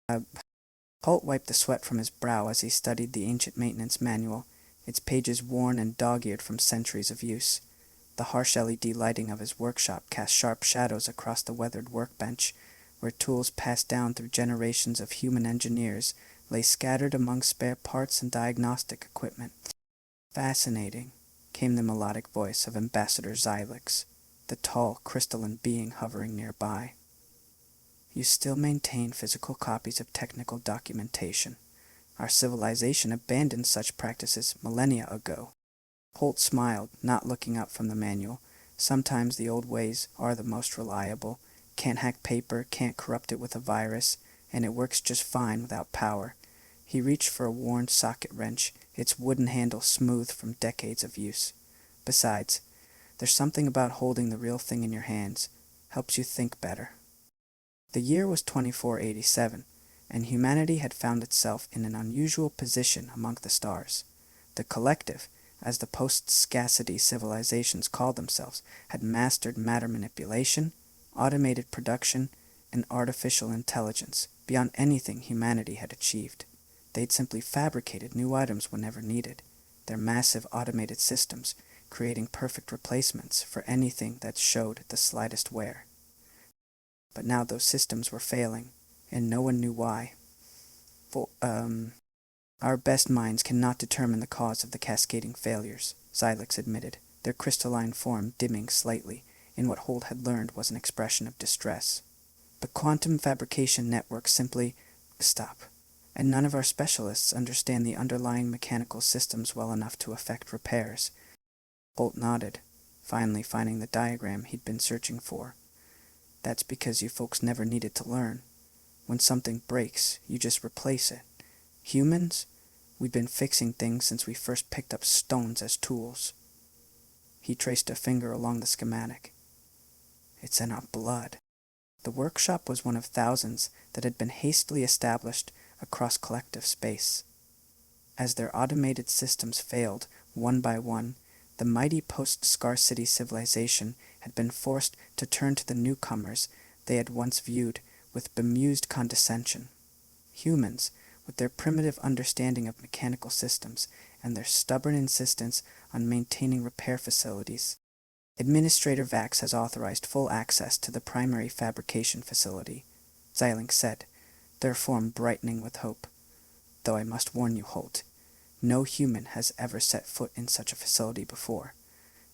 Uh, Holt wiped the sweat from his brow as he studied the ancient maintenance manual, its pages worn and dog-eared from centuries of use. The harsh LED lighting of his workshop cast sharp shadows across the weathered workbench, where tools passed down through generations of human engineers lay scattered among spare parts and diagnostic equipment. Fascinating, came the melodic voice of Ambassador Xylix, the tall, crystalline being hovering nearby. You still maintain physical copies of technical documentation. Our civilization abandoned such practices millennia ago. Holt smiled, not looking up from the manual. Sometimes the old ways are the most reliable. Can't hack paper, can't corrupt it with a virus, and it works just fine without power. He reached for a worn socket wrench, its wooden handle smooth from decades of use. Besides, there's something about holding the real thing in your hands. Helps you think better. The year was 2487, and humanity had found itself in an unusual position among the stars. The collective, as the post-scarcity civilizations called themselves, had mastered matter manipulation, automated production, and artificial intelligence beyond anything humanity had achieved. They'd simply fabricated new items whenever needed, their massive automated systems creating perfect replacements for anything that showed the slightest wear. But now those systems were failing, and no one knew why. Our best minds cannot determine the cause of the cascading failures, Xylix admitted, their crystalline form dimming slightly in what Holt had learned was an expression of distress. The quantum fabrication network simply stop, and none of our specialists understand the underlying mechanical systems well enough to effect repairs. Holt nodded, finally finding the diagram he'd been searching for. That's because you folks never needed to learn. When something breaks, you just replace it. Humans, we've been fixing things since we first picked up stones as tools. He traced a finger along the schematic. It's in our blood. The workshop was one of thousands that had been hastily established across collective space. As their automated systems failed, one by one, the mighty post-scarcity civilization had been forced to turn to the newcomers they had once viewed with bemused condescension. Humans, with their primitive understanding of mechanical systems and their stubborn insistence on maintaining repair facilities. Administrator Vax has authorized full access to the primary fabrication facility, Xylix said, their form brightening with hope. Though I must warn you, Holt, no human has ever set foot in such a facility before.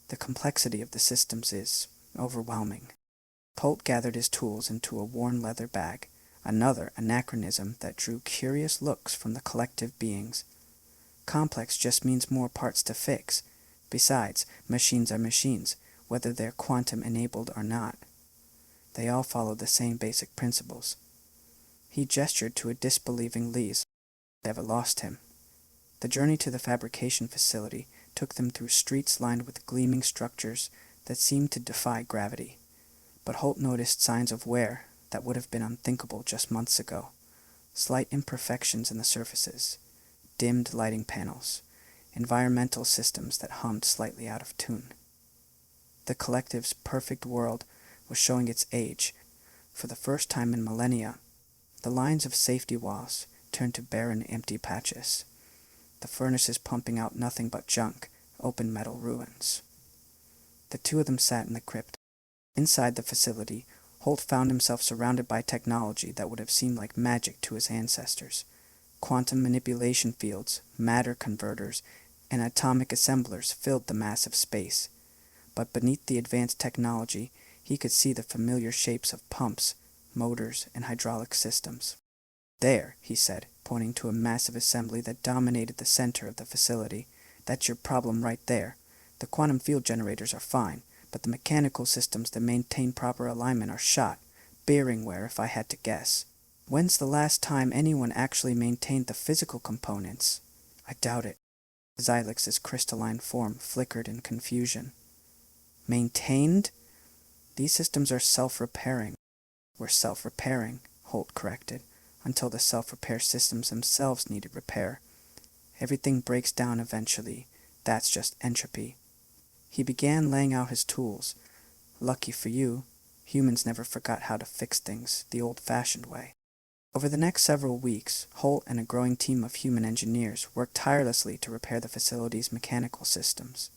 The complexity of the systems is overwhelming. Holt gathered his tools into a worn leather bag, another anachronism that drew curious looks from the collective beings. Complex just means more parts to fix. Besides, machines are machines, whether they're quantum-enabled or not. They all follow the same basic principles. He gestured to a disbelieving Lise. Never lost him. The journey to the fabrication facility took them through streets lined with gleaming structures that seemed to defy gravity. But Holt noticed signs of wear that would have been unthinkable just months ago. Slight imperfections in the surfaces, dimmed lighting panels, environmental systems that hummed slightly out of tune. The collective's perfect world was showing its age. For the first time in millennia, the lines of safety walls turned to barren, empty patches. The furnaces pumping out nothing but junk, open metal ruins. The two of them sat in the crypt. Inside the facility, Holt found himself surrounded by technology that would have seemed like magic to his ancestors. Quantum manipulation fields, matter converters, and atomic assemblers filled the massive space. But beneath the advanced technology, he could see the familiar shapes of pumps, motors, and hydraulic systems. There, he said, pointing to a massive assembly that dominated the center of the facility. That's your problem right there. The quantum field generators are fine, but the mechanical systems that maintain proper alignment are shot. Bearing wear, if I had to guess. When's the last time anyone actually maintained the physical components? I doubt it. Xylix's crystalline form flickered in confusion. Maintained? These systems are self-repairing. We're self-repairing, Holt corrected, until the self-repair systems themselves needed repair. Everything breaks down eventually. That's just entropy. He began laying out his tools. Lucky for you, humans never forgot how to fix things the old-fashioned way. Over the next several weeks, Holt and a growing team of human engineers worked tirelessly to repair the facility's mechanical systems.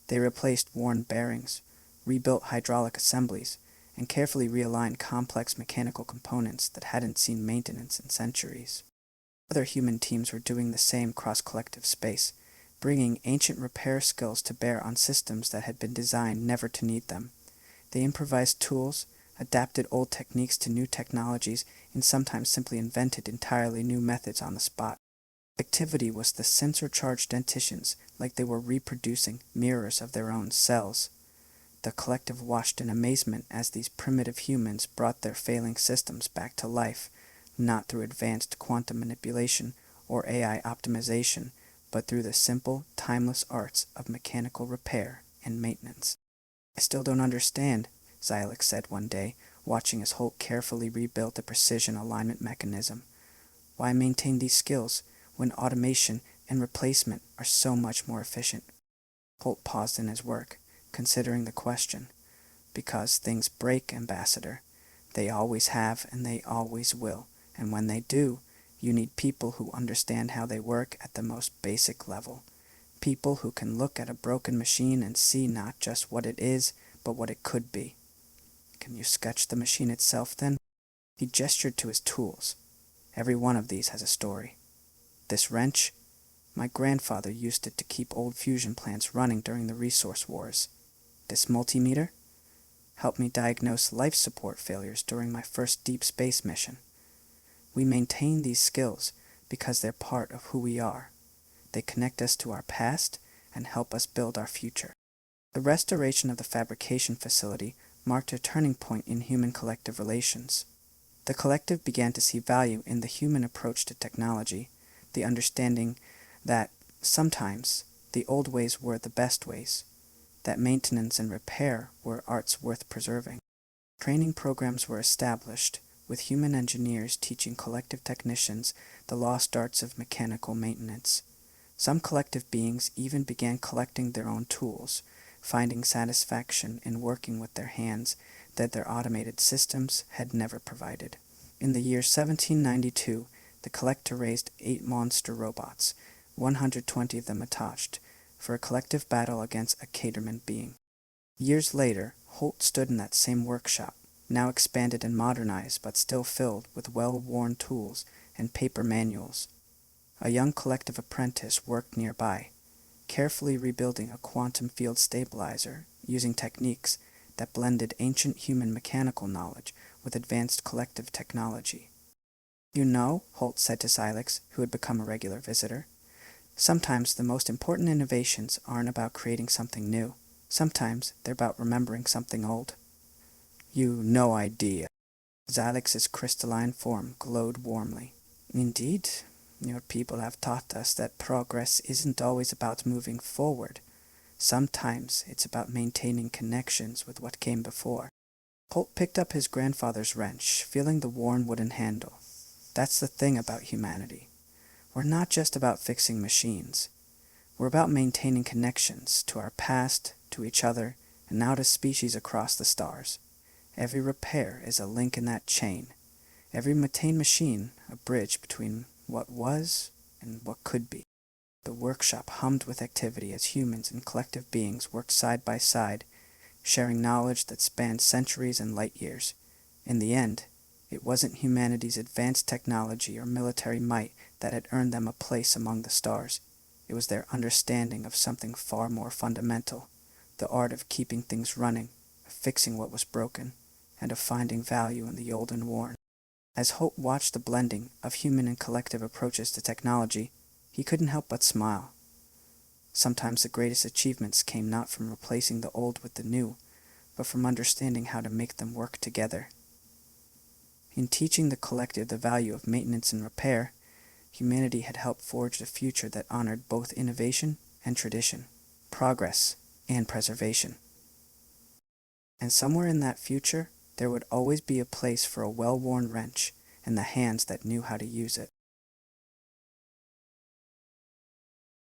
They replaced worn bearings, rebuilt hydraulic assemblies, and carefully realigned complex mechanical components that hadn't seen maintenance in centuries. Other human teams were doing the same across collective space, bringing ancient repair skills to bear on systems that had been designed never to need them. They improvised tools, adapted old techniques to new technologies, and sometimes simply invented entirely new methods on the spot. Activity was the sensor-charged dentitions, like they were reproducing mirrors of their own cells. The collective watched in amazement as these primitive humans brought their failing systems back to life, not through advanced quantum manipulation or AI optimization, but through the simple, timeless arts of mechanical repair and maintenance. "I still don't understand," Xylix said one day, watching as Holt carefully rebuilt a precision alignment mechanism. "Why maintain these skills when automation and replacement are so much more efficient?" Holt paused in his work, considering the question. "Because things break, Ambassador. They always have and they always will, and when they do, you need people who understand how they work at the most basic level. People who can look at a broken machine and see not just what it is, but what it could be." "Can you sketch the machine itself, then?" He gestured to his tools. "Every one of these has a story. This wrench? My grandfather used it to keep old fusion plants running during the resource wars. This multimeter? Helped me diagnose life support failures during my first deep space mission. We maintain these skills because they're part of who we are. They connect us to our past and help us build our future." The restoration of the fabrication facility marked a turning point in human collective relations. The collective began to see value in the human approach to technology, the understanding that sometimes the old ways were the best ways, that maintenance and repair were arts worth preserving. Training programs were established, with human engineers teaching collective technicians the lost arts of mechanical maintenance. Some collective beings even began collecting their own tools, finding satisfaction in working with their hands that their automated systems had never provided. In the year 1792, the collector raised 8 monster robots, 120 of them attached, for a collective battle against a Caterman being. Years later, Holt stood in that same workshop, now expanded and modernized but still filled with well-worn tools and paper manuals. A young collective apprentice worked nearby, carefully rebuilding a quantum field stabilizer using techniques that blended ancient human mechanical knowledge with advanced collective technology. "You know," Holt said to Xylix, who had become a regular visitor, "sometimes the most important innovations aren't about creating something new. Sometimes they're about remembering something old." "You no idea." Xylix's crystalline form glowed warmly. "Indeed, your people have taught us that progress isn't always about moving forward. Sometimes it's about maintaining connections with what came before." Holt picked up his grandfather's wrench, feeling the worn wooden handle. "That's the thing about humanity. We're not just about fixing machines. We're about maintaining connections to our past, to each other, and now to species across the stars. Every repair is a link in that chain. Every maintained machine, a bridge between what was and what could be." The workshop hummed with activity as humans and collective beings worked side by side, sharing knowledge that spanned centuries and light years. In the end, it wasn't humanity's advanced technology or military might that had earned them a place among the stars. It was their understanding of something far more fundamental, the art of keeping things running, of fixing what was broken, and of finding value in the old and worn. As Holt watched the blending of human and collective approaches to technology, he couldn't help but smile. Sometimes the greatest achievements came not from replacing the old with the new, but from understanding how to make them work together. In teaching the collective the value of maintenance and repair, humanity had helped forge a future that honored both innovation and tradition, progress and preservation. And somewhere in that future, there would always be a place for a well-worn wrench and the hands that knew how to use it.